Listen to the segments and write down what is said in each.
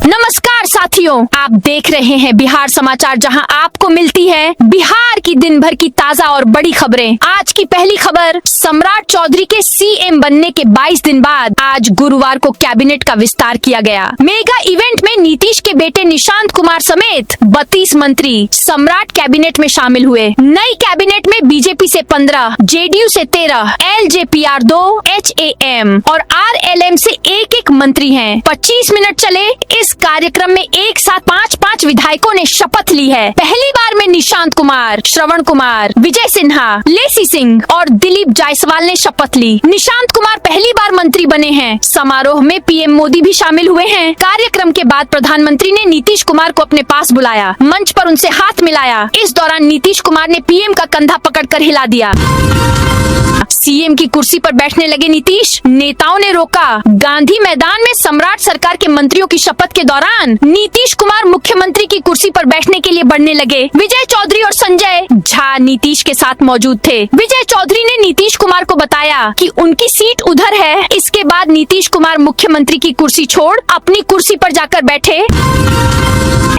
नमस्कार साथियों, आप देख रहे हैं बिहार समाचार, जहां आपको मिलती है बिहार की दिन भर की ताजा और बड़ी खबरें। आज की पहली खबर, सम्राट चौधरी के सीएम बनने के 22 दिन बाद आज गुरुवार को कैबिनेट का विस्तार किया गया। मेगा इवेंट में नीतीश के बेटे निशांत कुमार समेत 32 मंत्री सम्राट कैबिनेट में शामिल हुए। नई कैबिनेट में बीजेपी से 15, जेडीयू से 13, एलजेपीआर 2, एचएएम और आरएलएम से एक मंत्री हैं। 25 मिनट चले इस कार्यक्रम में एक साथ 5 विधायकों ने शपथ ली है। पहली बार में निशांत कुमार, श्रवण कुमार, विजय सिन्हा, लेसी सिंह और दिलीप जायसवाल ने शपथ ली। निशांत कुमार पहली बार मंत्री बने हैं। समारोह में पीएम मोदी भी शामिल हुए हैं। कार्यक्रम के बाद प्रधानमंत्री ने नीतीश कुमार को अपने पास बुलाया, मंच पर उनसे हाथ मिलाया। इस दौरान नीतीश कुमार ने पीएम का कंधा पकड़कर हिला दिया। सीएम की कुर्सी पर बैठने लगे नीतीश, नेताओं ने रोका। गांधी मैदान में सम्राट सरकार के मंत्रियों की शपथ के दौरान नीतीश कुमार मुख्यमंत्री की कुर्सी पर बैठने के लिए बढ़ने लगे। विजय चौधरी और संजय झा नीतीश के साथ मौजूद थे। विजय चौधरी ने नीतीश कुमार को बताया कि उनकी सीट उधर है। इसके बाद नीतीश कुमार मुख्यमंत्री की कुर्सी छोड़ अपनी कुर्सी पर जाकर बैठे।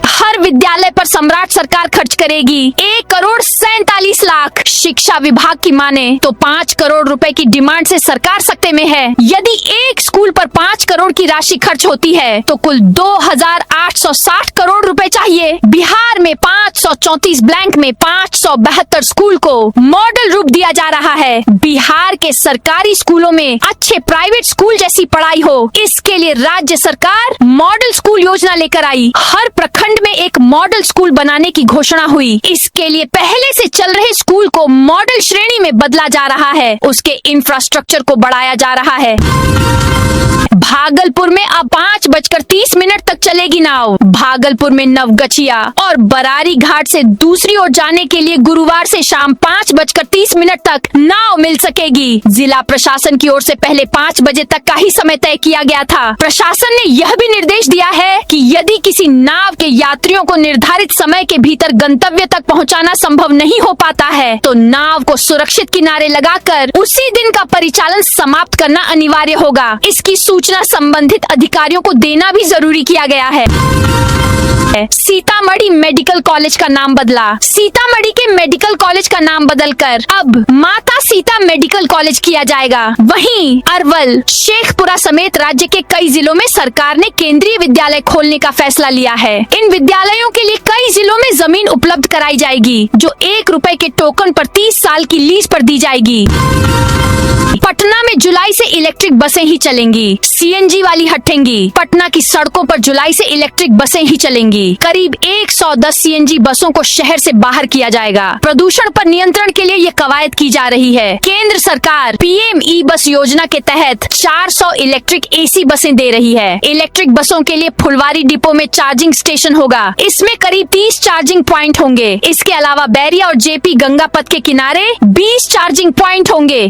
हर विद्यालय पर सम्राट सरकार खर्च करेगी 1,47,00,000। शिक्षा विभाग की माने तो 5 करोड़ रुपए की डिमांड से सरकार सकते में है। यदि एक स्कूल पर 5 करोड़ की राशि खर्च होती है तो कुल 2,860 करोड़ रुपए चाहिए। बिहार में 534 ब्लैंक में 572 स्कूल को मॉडल रूप दिया जा रहा है। बिहार के सरकारी स्कूलों में अच्छे प्राइवेट स्कूल जैसी पढ़ाई हो, इसके लिए राज्य सरकार मॉडल स्कूल योजना लेकर आई। हर प्रखंड में एक मॉडल स्कूल बनाने की घोषणा हुई। इसके लिए पहले से चल रहे स्कूल को मॉडल श्रेणी में बदला जा रहा है। उसके इंफ्रास्ट्रक्चर को बढ़ाया जा रहा है। भागलपुर में अब 5:30 तक चलेगी नाव। भागलपुर में नवगछिया और बरारी घाट से दूसरी ओर जाने के लिए गुरुवार से शाम 5:30 तक नाव मिल सकेगी। जिला प्रशासन की ओर से पहले 5 बजे तक का ही समय तय किया गया था। प्रशासन ने यह भी निर्देश दिया है कि यदि किसी नाव के यात्रियों को निर्धारित समय के भीतर गंतव्य तक पहुंचाना संभव नहीं हो पाता है तो नाव को सुरक्षित किनारे लगाकर उसी दिन का परिचालन समाप्त करना अनिवार्य होगा। इसकी सूचना संबंधित अधिकारियों को देना भी जरूरी किया गया है। सीतामढ़ी मेडिकल कॉलेज का नाम बदला। सीतामढ़ी के मेडिकल कॉलेज का नाम बदलकर अब माता सीता मेडिकल कॉलेज किया जाएगा। वहीं अरवल, शेखपुरा समेत राज्य के कई जिलों में सरकार ने केंद्रीय विद्यालय खोलने का फैसला लिया है। इन विद्यालयों के लिए कई जिलों में जमीन उपलब्ध कराई जाएगी, जो 1 रुपए के टोकन पर 30 साल की लीज पर दी जाएगी। पटना में जुलाई से इलेक्ट्रिक बसें ही चलेंगी, सीएनजी वाली हटेंगी। पटना की सड़कों पर जुलाई से इलेक्ट्रिक बसें ही चलेंगी। करीब 110 सीएनजी बसों को शहर से बाहर किया जाएगा। प्रदूषण पर नियंत्रण के लिए ये कवायद की जा रही है। केंद्र सरकार पीएम ई बस योजना के तहत 400 इलेक्ट्रिक एसी बसें दे रही है। इलेक्ट्रिक बसों के लिए फुलवारी डिपो में चार्जिंग स्टेशन होगा। इसमें करीब 30 चार्जिंग प्वाइंट होंगे। इसके अलावा बैरिया और जेपी गंगा पथ के किनारे 20 चार्जिंग प्वाइंट होंगे।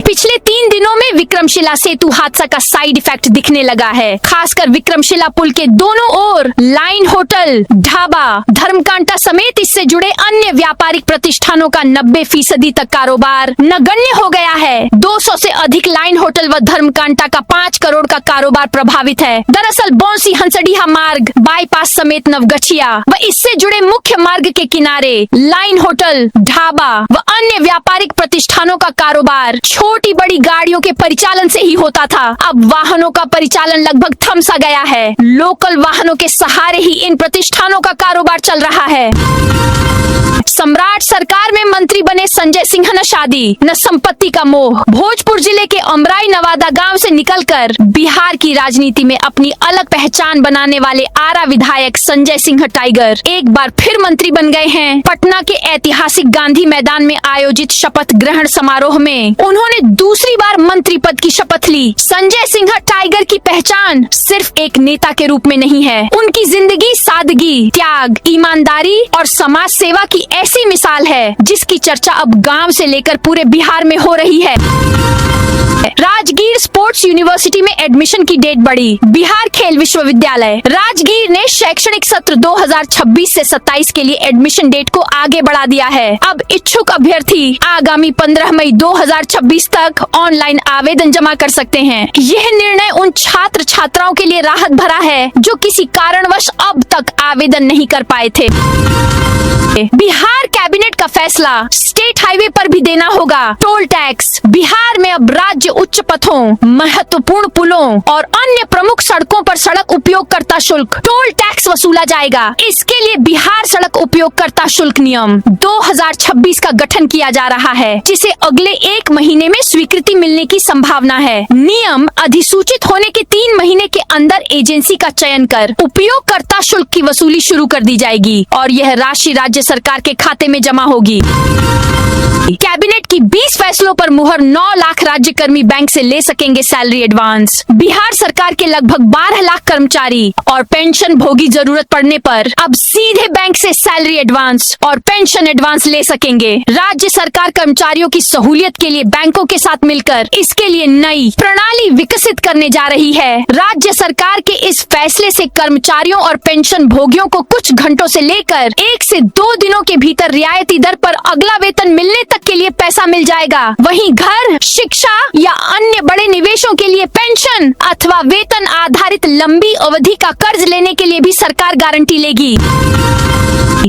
पिछले 3 दिनों में विक्रमशिला सेतु हादसा का साइड इफेक्ट दिखने लगा है। खासकर विक्रमशिला पुल के दोनों ओर लाइन होटल, ढाबा, धर्मकांटा समेत इससे जुड़े अन्य व्यापारिक प्रतिष्ठानों का 90% तक कारोबार नगण्य हो गया है। 200 से अधिक लाइन होटल व धर्मकांटा का 5 करोड़ का कारोबार प्रभावित है। दरअसल बौंसी हंसडीहा मार्ग, बाईपास समेत नवगछिया व इससे जुड़े मुख्य मार्ग के किनारे लाइन होटल, ढाबा व अन्य व्यापारिक प्रतिष्ठानों का कारोबार छोटी बड़ी गाड़ियों के परिचालन से ही होता था। अब वाहनों का परिचालन लगभग थम सा गया है। लोकल वाहनों के सहारे ही इन प्रतिष्ठानों का कारोबार चल रहा है। सम्राट सरकार में मंत्री बने संजय सिंह न शादी न संपत्ति का मोह। भोजपुर जिले के अमराई नवादा गांव से निकलकर बिहार की राजनीति में अपनी अलग पहचान बनाने वाले आरा विधायक संजय सिंह टाइगर एक बार फिर मंत्री बन गए हैं। पटना के ऐतिहासिक गांधी मैदान में आयोजित शपथ ग्रहण समारोह में उन्होंने दूसरी बार मंत्री पद की शपथ ली। संजय सिंह टाइगर की पहचान सिर्फ एक नेता के रूप में नहीं है, उनकी उनकी जिंदगी सादगी, त्याग, ईमानदारी और समाज सेवा की ऐसी मिसाल है जिसकी चर्चा अब गांव से लेकर पूरे बिहार में हो रही है। राजगीर स्पोर्ट्स यूनिवर्सिटी में एडमिशन की डेट बढ़ी। बिहार खेल विश्वविद्यालय राजगीर ने शैक्षणिक सत्र 2026 से 27 के लिए एडमिशन डेट को आगे बढ़ा दिया है। अब इच्छुक अभ्यर्थी आगामी 15 मई 2026 तक ऑनलाइन आवेदन जमा कर सकते हैं। यह निर्णय उन छात्र छात्राओं के लिए राहत भरा है जो किसी कारणवश अब तक आवेदन नहीं कर पाए थे। बिहार कैबिनेट का फैसला, स्टेट हाईवे पर भी देना होगा टोल टैक्स। बिहार में अब राज्य उच्च पथों, महत्वपूर्ण पुलों और अन्य प्रमुख सड़कों पर सड़क उपयोगकर्ता शुल्क टोल टैक्स वसूला जाएगा। इसके लिए बिहार सड़क उपयोगकर्ता शुल्क नियम 2026 का गठन किया जा रहा है, जिसे अगले 1 महीने में स्वीकृति मिलने की संभावना है। नियम अधिसूचित होने के 3 महीने के अंदर एजेंसी का चयन कर उपयोगकर्ता शुल्क की वसूली शुरू कर दी जाएगी और यह राशि राज्य सरकार के खाते में जमा होगी। कैबिनेट की 20 फैसलों पर मुहर। 9 लाख राज्यकर्मी बैंक से ले सकेंगे सैलरी एडवांस। बिहार सरकार के लगभग 12 लाख कर्मचारी और पेंशन भोगी जरूरत पड़ने पर अब सीधे बैंक से सैलरी एडवांस और पेंशन एडवांस ले सकेंगे। राज्य सरकार कर्मचारियों की सहूलियत के लिए बैंकों के साथ मिलकर इसके लिए नई प्रणाली विकसित करने जा रही है। राज्य सरकार के इस फैसले से कर्मचारियों और पेंशन भोगियों को कुछ घंटों से लेकर 1 से 2 दिनों के भीतर रियायती दर पर अगला वेतन मिलने तक के लिए पैसा मिल जाएगा। वहीं घर, शिक्षा या अन्य बड़े निवेशों के लिए पेंशन अथवा वेतन आधारित लंबी अवधि का कर्ज लेने के लिए भी सरकार गारंटी लेगी।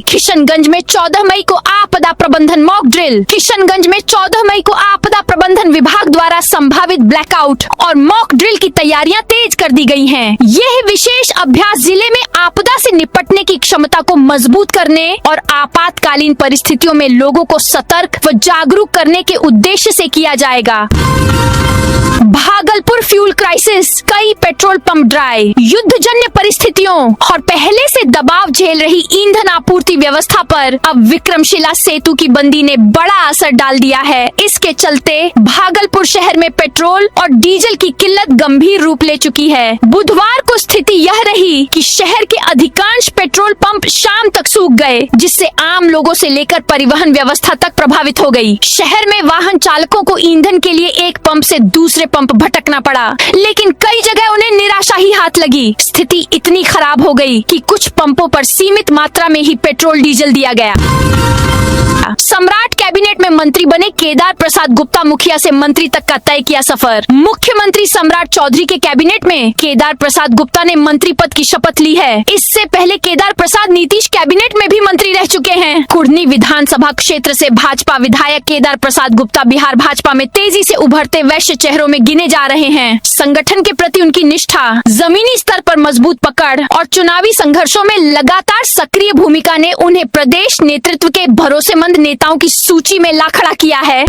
किशनगंज में 14 मई को आपदा प्रबंधन मॉक ड्रिल। किशनगंज में 14 मई को आपदा प्रबंधन विभाग द्वारा संभावित ब्लैकआउट और मॉक ड्रिल की तैयारियां तेज कर दी गई हैं। यह विशेष अभ्यास जिले में आपदा से निपटने की क्षमता को मजबूत करने और आपातकालीन परिस्थितियों में लोगों को सतर्क व जागरूक करने के उद्देश्य से किया जाएगा। भागलपुर फ्यूल क्राइसिस, कई पेट्रोल पंप ड्राई। युद्धजन्य परिस्थितियों और पहले से दबाव झेल रही ईंधन आपूर्ति व्यवस्था पर अब विक्रमशिला सेतु की बंदी ने बड़ा असर डाल दिया है। इसके चलते भागलपुर शहर में पेट्रोल और डीजल की किल्लत गंभीर रूप ले चुकी है। बुधवार को स्थिति यह रही कि शहर के अधिकांश पेट्रोल पंप शाम तक सूख गए, जिससे आम लोगों से लेकर परिवहन व्यवस्था तक प्रभावित हो गई। शहर में वाहन चालकों को ईंधन के लिए एक पंप से दूसरे पंप भटकना पड़ा, लेकिन कई जगह उन्हें निराशा ही हाथ लगी। स्थिति इतनी खराब हो गई कि कुछ पंपों पर सीमित मात्रा में ही पेट्रोल डीजल दिया गया। सम्राट कैबिनेट में मंत्री बने केदार प्रसाद गुप्ता, मुखिया से मंत्री तक का तय किया सफर। मुख्यमंत्री सम्राट चौधरी के कैबिनेट में केदार प्रसाद गुप्ता ने मंत्री पद की शपथ ली है। इससे पहले केदार प्रसाद नीतीश कैबिनेट में भी मंत्री रह चुके हैं। कुर्नी विधानसभा क्षेत्र से भाजपा विधायक केदार प्रसाद गुप्ता बिहार भाजपा में तेजी से उभरते वैश्य चेहरों में गिने जा रहे हैं। संगठन के प्रति उनकी निष्ठा, जमीनी स्तर पर मजबूत पकड़ और चुनावी संघर्षों में लगातार सक्रिय भूमिका ने उन्हें प्रदेश नेतृत्व के भरोसेमंद नेताओं की सूची में ला खड़ा किया है।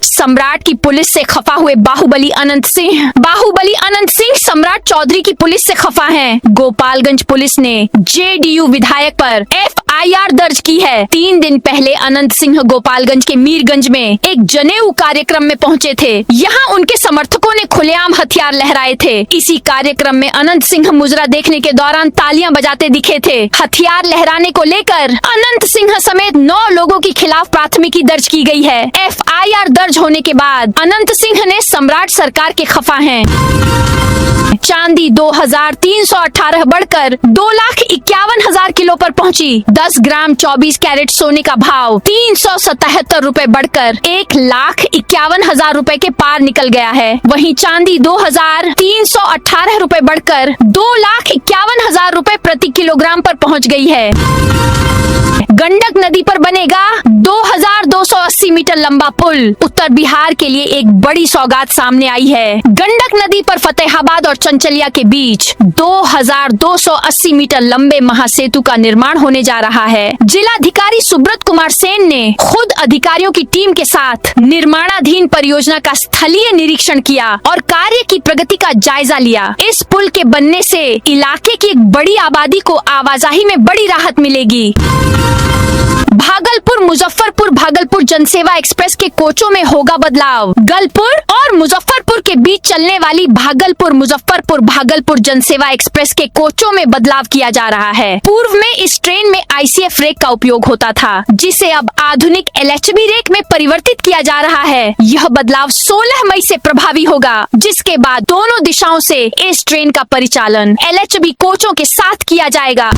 सम्राट की पुलिस से खफा हुए बाहुबली अनंत सिंह सम्राट चौधरी की पुलिस से खफा हैं। गोपालगंज पुलिस ने जेडीयू विधायक पर FIR दर्ज की है। 3 दिन पहले अनंत सिंह गोपालगंज के मीरगंज में एक जनेऊ कार्यक्रम में पहुंचे थे। यहाँ उनके समर्थकों ने खुलेआम हथियार लहराए थे। इसी कार्यक्रम में अनंत सिंह मुजरा देखने के दौरान तालियां बजाते दिखे थे। हथियार लहराने को लेकर अनंत सिंह समेत 9 लोगों के खिलाफ प्राथमिकी दर्ज की गई है। FIR दर्ज होने के बाद अनंत सिंह ने सम्राट सरकार के खफा हैं। चांदी 2318 बढ़कर 2,51,000 किलो पर पहुंची। 10 ग्राम 24 कैरेट सोने का भाव 377 रुपए बढ़कर 1,51,000 रुपए के पार निकल गया है। वहीं चांदी 2,318 रुपए बढ़कर 2,51,000 रुपए प्रति किलोग्राम पर पहुंच गई है। गंडक नदी पर बनेगा 2,280 मीटर लंबा पुल। उत्तर बिहार के लिए एक बड़ी सौगात सामने आई है। गंडक नदी पर फतेहाबाद और चंचलिया के बीच 2,280 मीटर लंबे महासेतु का निर्माण होने जा रहा है। जिलाधिकारी सुब्रत कुमार सेन ने खुद अधिकारियों की टीम के साथ निर्माणाधीन परियोजना का स्थलीय निरीक्षण किया और कार्य की प्रगति का जायजा लिया। इस पुल के बनने से इलाके की एक बड़ी आबादी को आवाजाही में बड़ी राहत मिलेगी। भागलपुर मुजफ्फरपुर भागलपुर जनसेवा एक्सप्रेस के कोचों में होगा बदलाव। गलपुर और मुजफ्फरपुर के बीच चलने वाली भागलपुर मुजफ्फरपुर भागलपुर जनसेवा एक्सप्रेस के कोचों में बदलाव किया जा रहा है। पूर्व में इस ट्रेन में ICF रेक का उपयोग होता था, जिसे अब आधुनिक LHB रेक में परिवर्तित किया जा रहा है। यह बदलाव 16 मई से प्रभावी होगा, जिसके बाद दोनों दिशाओं से इस ट्रेन का परिचालन LHB कोचों के साथ किया जाएगा।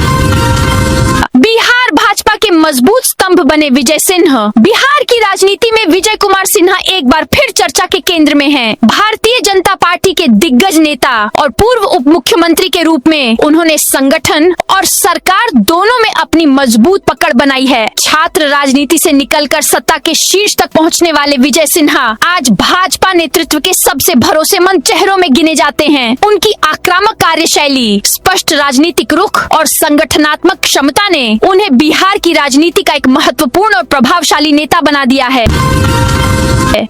बिहार भाजपा के मजबूत स्तंभ बने विजय सिन्हा। बिहार की राजनीति में विजय कुमार सिन्हा एक बार फिर चर्चा के केंद्र में हैं। भारतीय जनता पार्टी के दिग्गज नेता और पूर्व उप मुख्यमंत्री के रूप में उन्होंने संगठन और सरकार दोनों में अपनी मजबूत पकड़ बनाई है। छात्र राजनीति से निकलकर सत्ता के शीर्ष तक पहुंचने वाले विजय सिन्हा आज भाजपा नेतृत्व के सबसे भरोसेमंद चेहरों में गिने जाते हैं। उनकी आक्रामक कार्यशैली, स्पष्ट राजनीतिक रुख और संगठनात्मक क्षमता ने उन्हें बिहार की राजनीति का एक महत्वपूर्ण और प्रभावशाली नेता बना दिया है।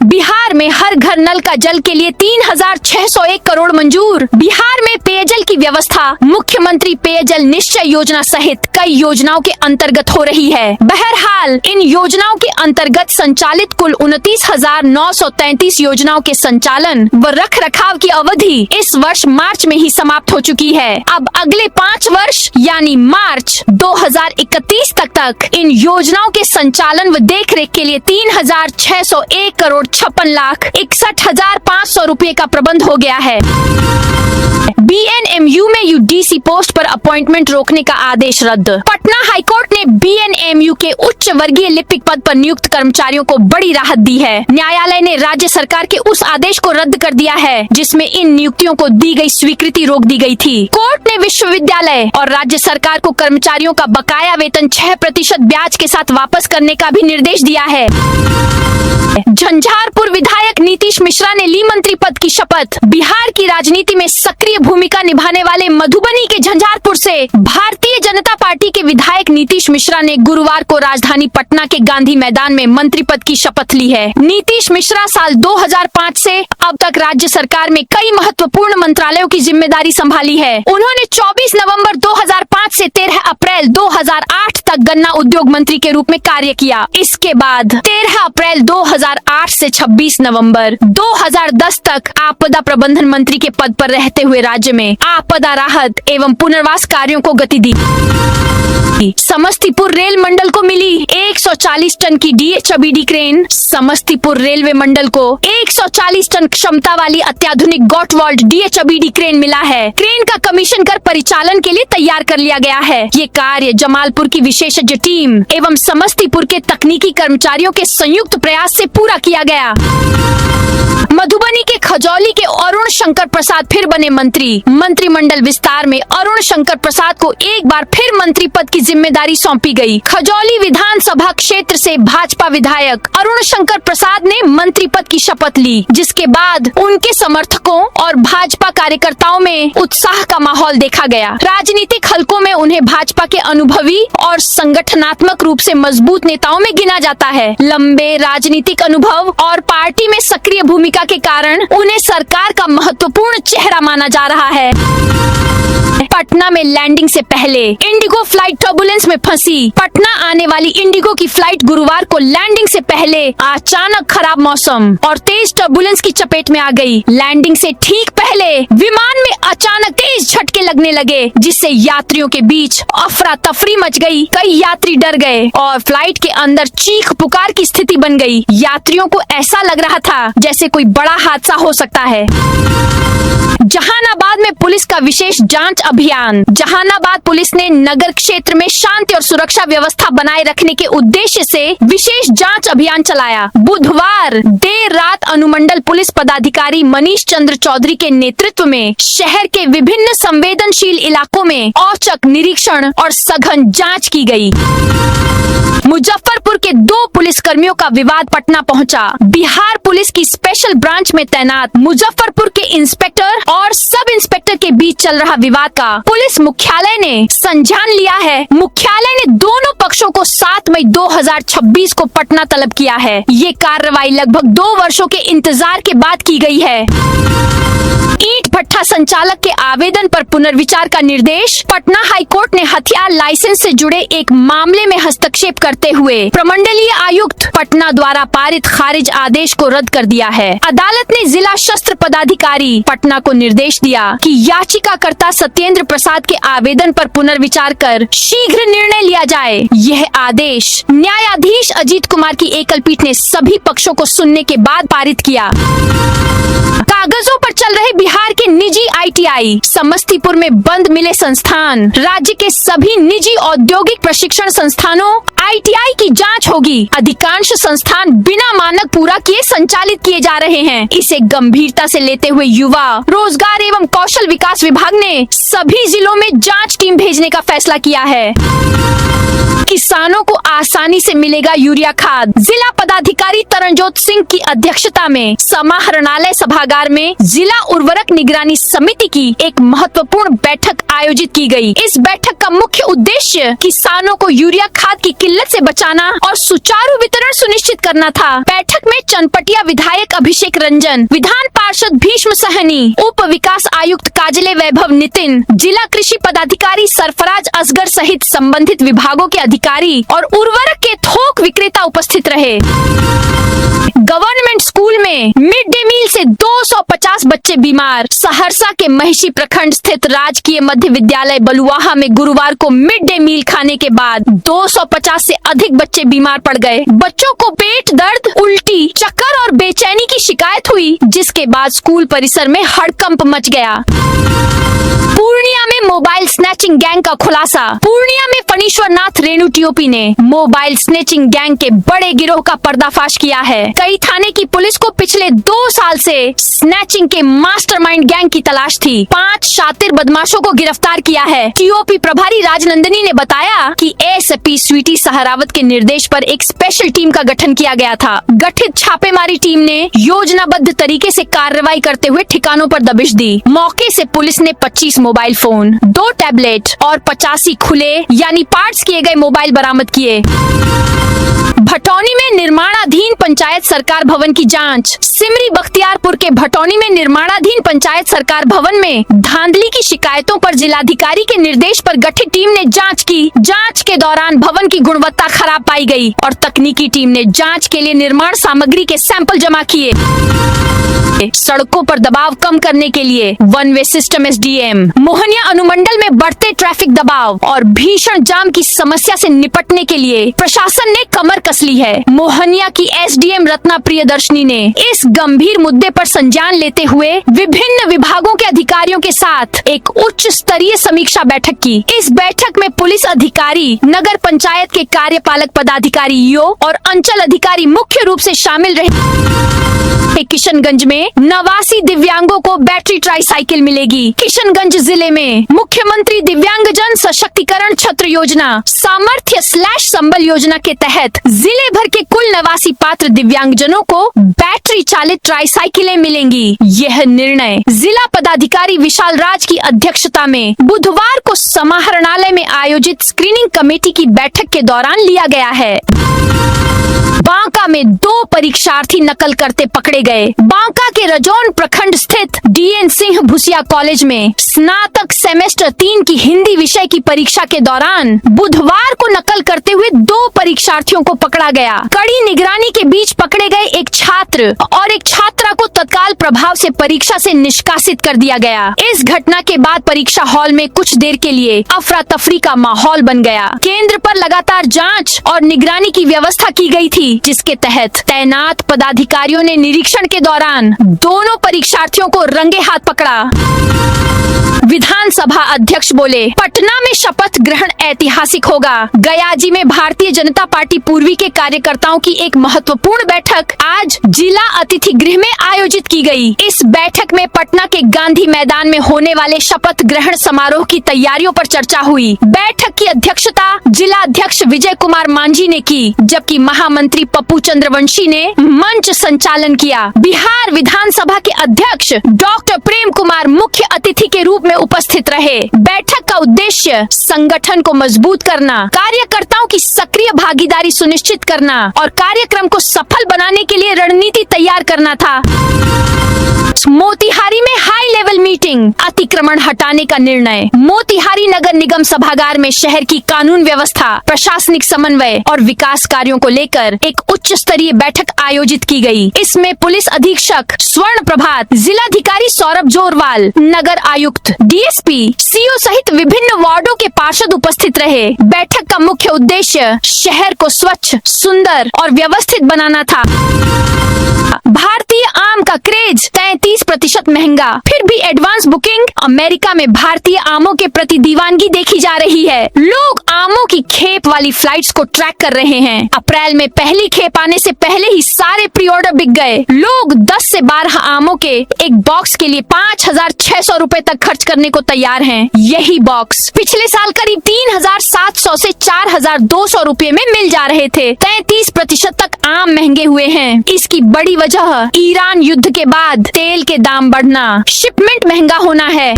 बिहार में हर घर नल का जल के लिए 3601 करोड़ मंजूर। बिहार में पेयजल की व्यवस्था मुख्यमंत्री पेयजल निश्चय योजना सहित कई योजनाओं के अंतर्गत हो रही है। बहरहाल इन योजनाओं के अंतर्गत संचालित कुल 29,933 योजनाओं के संचालन व रख रखाव की अवधि इस वर्ष मार्च में ही समाप्त हो चुकी है। अब अगले 5 वर्ष यानी मार्च 2031 तक इन योजनाओं के संचालन व देखरेख के लिए 3,601 करोड़ 56,61,500 रुपए का प्रबंध हो गया है। BNMU में UDC पोस्ट पर अपॉइंटमेंट रोकने का आदेश रद्द। पटना हाईकोर्ट ने BNMU के उच्च वर्गीय लिपिक पद पर नियुक्त कर्मचारियों को बड़ी राहत दी है। न्यायालय ने राज्य सरकार के उस आदेश को रद्द कर दिया है, जिसमें इन नियुक्तियों को दी गई स्वीकृति रोक दी गई थी। कोर्ट ने विश्वविद्यालय और राज्य सरकार को कर्मचारियों का बकाया वेतन 6% ब्याज के साथ वापस करने का भी निर्देश दिया है। झंझारपुर विधायक नीतीश मिश्रा ने ली मंत्री पद की शपथ। बिहार की राजनीति में सक्रिय भूमिका निभाने वाले मधुबनी के झंझारपुर से भारतीय जनता पार्टी के विधायक नीतीश मिश्रा ने गुरुवार को राजधानी पटना के गांधी मैदान में मंत्री पद की शपथ ली है। नीतीश मिश्रा साल 2005 से अब तक राज्य सरकार में कई महत्वपूर्ण मंत्रालयों की जिम्मेदारी संभाली है। उन्होंने 24 नवंबर 2005 से 13 अप्रैल 2008 तक गन्ना उद्योग मंत्री के रूप में कार्य किया। इसके बाद 13 अप्रैल 2008 से 26 नवंबर 2010 तक आपदा प्रबंधन मंत्री के पद पर रहते हुए राज्य में आपदा राहत एवं पुनर्वास कार्यों को गति दी। समस्तीपुर रेल मंडल को मिली 140 टन की DHBD क्रेन। समस्तीपुर रेलवे मंडल को 140 टन क्षमता वाली अत्याधुनिक गॉटवॉल्ट DHBD क्रेन मिला है। क्रेन का कमीशन कर परिचालन के लिए तैयार कर लिया गया है। ये कार्य जमालपुर की विशेषज्ञ टीम एवं समस्तीपुर के तकनीकी कर्मचारियों के संयुक्त प्रयास से पूरा किया गया। मधुबनी के खजौली के अरुण शंकर प्रसाद फिर बने मंत्री। मंत्रिमंडल विस्तार में अरुण शंकर प्रसाद को एक बार फिर मंत्री पद की जिम्मेदारी सौंपी गई। खजौली विधानसभा क्षेत्र से भाजपा विधायक अरुण शंकर प्रसाद ने मंत्री पद की शपथ ली, जिसके बाद उनके समर्थकों और भाजपा कार्यकर्ताओं में उत्साह का माहौल देखा गया। राजनीतिक हलकों में उन्हें भाजपा के अनुभवी और संगठनात्मक रूप से मजबूत नेताओं में गिना जाता है। लंबे राजनीतिक अनुभव और पार्टी में सक्रिय भूमिका के कारण उन्हें सरकार का महत्वपूर्ण चेहरा माना जा रहा है। पटना में लैंडिंग से पहले इंडिगो फ्लाइट टर्बुलेंस में फंसी। पटना आने वाली इंडिगो की फ्लाइट गुरुवार को लैंडिंग से पहले अचानक खराब मौसम और तेज टर्बुलेंस की चपेट में आ गई। लैंडिंग से ठीक पहले विमान में अचानक तेज झटके लगने लगे, जिससे यात्रियों के बीच अफरा तफरी मच गई। कई यात्री डर गए और फ्लाइट के अंदर चीख पुकार की स्थिति बन गई। यात्रियों को ऐसा लग रहा था जैसे कोई बड़ा हादसा हो सकता है। जहानाबाद में पुलिस का विशेष जांच अभियान। जहानाबाद पुलिस ने नगर क्षेत्र में शांति और सुरक्षा व्यवस्था बनाए रखने के उद्देश्य से विशेष जांच अभियान चलाया। बुधवार देर रात अनुमंडल पुलिस पदाधिकारी मनीष चंद्र चौधरी के नेतृत्व में शहर के विभिन्न संवेदनशील इलाकों में औचक निरीक्षण और सघन जांच की गई। मुजफ्फरपुर के 2 पुलिसकर्मियों का विवाद पटना पहुंचा। बिहार पुलिस की स्पेशल ब्रांच में तैनात मुजफ्फरपुर के इंस्पेक्टर और सब इंस्पेक्टर के बीच चल रहा विवाद का पुलिस मुख्यालय ने संज्ञान लिया है। मुख्यालय ने दोनों पक्षों को 7 मई 2026 को पटना तलब किया है। ये कार्रवाई लगभग 2 वर्षों के इंतजार के बाद की गई है। ईंट भट्ठा संचालक के आवेदन पर पुनर्विचार पुनर्विचार का निर्देश। पटना हाईकोर्ट ने हथियार लाइसेंस से जुड़े एक मामले में हस्तक्षेप करते हुए प्रमंडलीय आयुक्त पटना द्वारा पारित खारिज आदेश को रद्द कर दिया है। अदालत ने जिला शस्त्र पदाधिकारी पटना को निर्देश दिया कि याचिकाकर्ता सत्येंद्र प्रसाद के आवेदन पर पुनर्विचार कर शीघ्र निर्णय लिया जाए। यह आदेश न्यायाधीश अजीत कुमार की एकल पीठ ने सभी पक्षों को सुनने के बाद पारित किया। कागजों पर चल रहे बिहार के निजी ITI, समस्तीपुर में बंद मिले संस्थान। राज्य के सभी निजी औद्योगिक प्रशिक्षण संस्थानों ITI की जांच होगी। अधिकांश संस्थान बिना मानक पूरा किए संचालित किए जा रहे हैं। इसे गंभीरता से लेते हुए युवा, रोजगार एवं कौशल विकास विभाग ने सभी जिलों में जांच टीम भेजने का फैसला किया है। किसानों को आसानी से मिलेगा यूरिया खाद। जिला पदाधिकारी तरनजोत सिंह की अध्यक्षता में समाहरणालय सभागार में जिला उर्वरक निगरानी समिति की एक महत्वपूर्ण बैठक आयोजित की गई। इस बैठक का मुख्य उद्देश्य किसानों को यूरिया खाद की किल्लत से बचाना और सुचारू वितरण सुनिश्चित करना था। बैठक में चनपटिया विधायक अभिषेक रंजन, विधान पार्षद भीष्म सहनी, उप विकास आयुक्त काजले वैभव नितिन, जिला कृषि पदाधिकारी सरफराज असगर सहित संबंधित विभागों के अधिकारी और उर्वरक के थोक विक्रेता उपस्थित रहे। गवर्नमेंट स्कूल में मिड डे मील से 250 बच्चे बीमार। सहरसा के महिषी प्रखंड स्थित राजकीय मध्य विद्यालय बलुआहा में गुरुवार को मिड डे मील खाने के बाद 250 से अधिक बच्चे बीमार पड़ गए। बच्चों को पेट दर्द, उल्टी, चक्कर और बेचैनी की शिकायत हुई, जिसके बाद स्कूल परिसर में हड़कंप मच गया। पूर्णिया में मोबाइल स्नैचिंग गैंग का खुलासा। पूर्णिया में फणीश्वर नाथ रेणु टीओपी ने मोबाइल स्नैचिंग गैंग के बड़े गिरोह का पर्दाफाश किया है। कई थाने की पुलिस को पिछले 2 साल से स्नैचिंग के मास्टरमाइंड गैंग की तलाश थी। 5 शातिर बदमाशों को गिरफ्तार किया है। टीओपी प्रभारी राजनंदनी ने बताया कि एसपी स्वीटी सहरावत के निर्देश पर एक स्पेशल टीम का गठन किया गया था। गठित छापेमारी टीम ने योजनाबद्ध तरीके से कार्रवाई करते हुए ठिकानों पर दबिश दी। मौके से पुलिस ने 25 मोबाइल फोन, 2 टैबलेट और 85 खुले यानी पार्ट्स किए गए मोबाइल बरामद किए। भटौनी में निर्माणाधीन पंचायत सरकार भवन की जांच। सिमरी बख्तियारपुर के भटौनी में निर्माणाधीन पंचायत सरकार भवन में धांधली की शिकायतों पर जिलाधिकारी के निर्देश पर गठित टीम ने जांच की। जांच के दौरान भवन की गुणवत्ता खराब पाई गई और तकनीकी टीम ने जांच के लिए निर्माण सामग्री के सैंपल जमा किए। सड़कों पर दबाव कम करने के लिए one way system SDM। Mohania अनुमंडल में बढ़ते ट्रैफिक दबाव और भीषण जाम की समस्या से निपटने के लिए प्रशासन ने कमर कस ली है। मोहनिया की SDM रत्ना प्रियदर्शनी ने इस गंभीर मुद्दे पर संज्ञान लेते हुए विभिन्न विभागों के अधिकारियों के साथ एक उच्च स्तरीय समीक्षा बैठक की। इस बैठक में पुलिस अधिकारी, नगर पंचायत के कार्यपालक पदाधिकारी EO और अंचल अधिकारी मुख्य रूप से शामिल रहे। किशनगंज में 89 दिव्यांगों को बैटरी ट्राईसाइकिल मिलेगी। किशनगंज जिले में मुख्यमंत्री दिव्यांगजन सशक्तिकरण छत्र योजना सामर्थ्य/संबल योजना के तहत जिले भर के कुल 89 पात्र दिव्यांगजनों को बैटरी चालित ट्राईसाइकिलें मिलेंगी। यह निर्णय जिला पदाधिकारी विशाल राज की अध्यक्षता में बुधवार को समाहरणालय में आयोजित स्क्रीनिंग कमेटी की बैठक के दौरान लिया गया है। बांका में 2 परीक्षार्थी नकल करते पकड़े गए। बांका के रजौन प्रखंड स्थित DN सिंह भूसिया कॉलेज में स्नातक सेमेस्टर 3 की हिंदी विषय की परीक्षा के दौरान बुधवार को नकल करते हुए 2 परीक्षार्थियों को पकड़ा गया। कड़ी निगरानी के बीच पकड़े गए एक छात्र और एक छात्रा को तत्काल प्रभाव से परीक्षा से निष्कासित कर दिया गया। इस घटना के बाद परीक्षा हॉल में कुछ देर के लिए अफरा तफरी का माहौल बन गया। केंद्र पर लगातार जांच और निगरानी की व्यवस्था की गई थी, जिसके तहत तैनात पदाधिकारियों ने निरीक्षण के दौरान दोनों परीक्षार्थियों को रंगे हाथ पकड़ा। विधानसभा अध्यक्ष बोले, पटना में शपथ ग्रहण ऐतिहासिक होगा। गयाजी में भारतीय जनता पार्टी पूर्वी के कार्यकर्ताओं की एक महत्वपूर्ण बैठक आज जिला अतिथि गृह में आयोजित की गई। इस बैठक में पटना के गांधी मैदान में होने वाले शपथ ग्रहण समारोह की तैयारियों पर चर्चा हुई। बैठक की अध्यक्षता जिला अध्यक्ष विजय कुमार मांझी ने की, जबकि महामंत्री पप्पू चंद्रवंशी ने मंच संचालन किया। बिहार विधानसभा के अध्यक्ष डॉक्टर प्रेम कुमार मुख्य अतिथि के रूप में उपस्थित रहे। बैठक का उद्देश्य उद्देश्य संगठन को मजबूत करना, कार्यकर्ताओं की सक्रिय भागीदारी सुनिश्चित करना और कार्यक्रम को सफल बनाने के लिए रणनीति तैयार करना था। मोतिहारी में हाई लेवल मीटिंग, अतिक्रमण हटाने का निर्णय। मोतिहारी नगर निगम सभागार में शहर की कानून व्यवस्था, प्रशासनिक समन्वय और विकास कार्यों को लेकर एक उच्च स्तरीय बैठक आयोजित की गई। इसमें पुलिस अधीक्षक स्वर्ण प्रभात, जिलाधिकारी सौरभ जोरवाल, नगर आयुक्त, डीएसपी, सीओ सहित विभिन्न वार्डों के पार्षद उपस्थित रहे। बैठक का मुख्य उद्देश्य शहर को स्वच्छ, सुंदर और व्यवस्थित बनाना था। भारतीय आम का क्रेज 33% महंगा, फिर भी एडवांस बुकिंग। अमेरिका में भारतीय आमों के प्रति दीवानगी देखी जा रही है। लोग आमों की खेप वाली फ्लाइट्स को ट्रैक कर रहे हैं। अप्रैल में पहली खेप आने से पहले ही सारे प्री ऑर्डर बिक गए। लोग 10 से 12 आमों के एक बॉक्स के लिए 5,600 रूपए तक खर्च करने को तैयार हैं। यही बॉक्स पिछले साल करीब 3,700 से 4,200 रूपए में मिल जा रहे थे। 33% तक आम महंगे हुए हैं। इसकी बड़ी वजह ईरान युद्ध के बाद तेल के दाम बढ़ना, शिपमेंट महंगा होना है।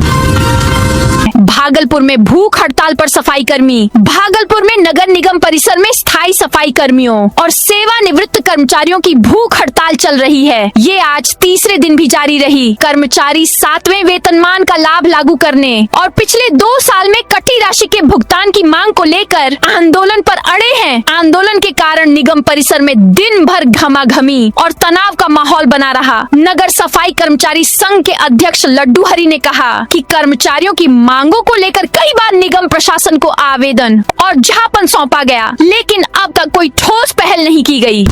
भागलपुर में भूख हड़ताल पर सफाई कर्मी। भागलपुर में नगर निगम परिसर में स्थायी सफाई कर्मियों और सेवानिवृत्त कर्मचारियों की भूख हड़ताल चल रही है। ये आज तीसरे दिन भी जारी रही। कर्मचारी 7वें वेतनमान का लाभ लागू करने और पिछले 2 साल में कटी राशि के भुगतान की मांग को लेकर आंदोलन पर अड़े हैं। आंदोलन के कारण निगम परिसर में दिन भर घमाघमी और तनाव का माहौल बना रहा। नगर सफाई कर्मचारी संघ के अध्यक्ष लड्डू हरि ने कहा कि कर्मचारियों की मांगों को लेकर कई बार निगम प्रशासन को आवेदन और ज्ञापन सौंपा गया, लेकिन अब तक कोई ठोस पहल नहीं की गई।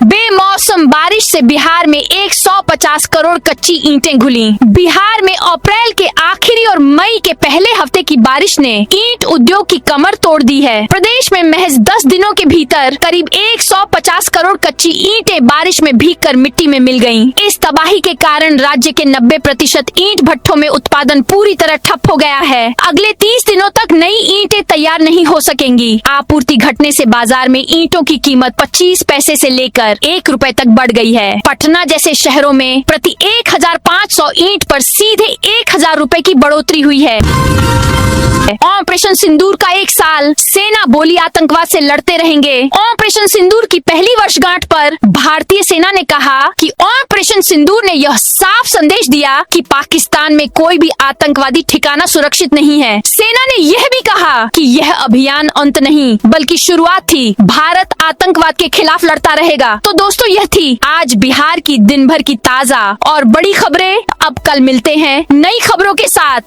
बेमौसम बारिश से बिहार में 150 करोड़ कच्ची ईंटें घुली। बिहार में अप्रैल के आखिरी और मई के पहले हफ्ते की बारिश ने ईंट उद्योग की कमर तोड़ दी है। प्रदेश में महज 10 दिनों के भीतर करीब 150 करोड़ कच्ची ईंटें बारिश में भीगकर मिट्टी में मिल गईं। इस तबाही के कारण राज्य के 90% ईंट भट्ठों में उत्पादन पूरी तरह ठप हो गया है। अगले 30 दिनों तक नई ईंटें तैयार नहीं हो सकेंगी। आपूर्ति घटने से बाजार में ईंटों की कीमत 25 पैसे से लेकर 1 रुपए तक बढ़ गई है। पटना जैसे शहरों में प्रति 1,500 ईंट पर सीधे 1,000 रुपए की बढ़ोतरी हुई है। ऑपरेशन सिंदूर का 1 साल, सेना बोली आतंकवाद से लड़ते रहेंगे। ऑपरेशन सिंदूर की पहली वर्षगांठ पर भारतीय सेना ने कहा कि ऑपरेशन सिंदूर ने यह साफ संदेश दिया कि पाकिस्तान में कोई भी आतंकवादी ठिकाना सुरक्षित नहीं है। सेना ने यह भी कहा कि यह अभियान अंत नहीं बल्कि शुरुआत थी। भारत आतंकवाद के खिलाफ लड़ता रहेगा। तो दोस्तों, यह थी आज बिहार की दिन भर की ताजा और बड़ी खबरें। अब कल मिलते हैं नई खबरों के साथ।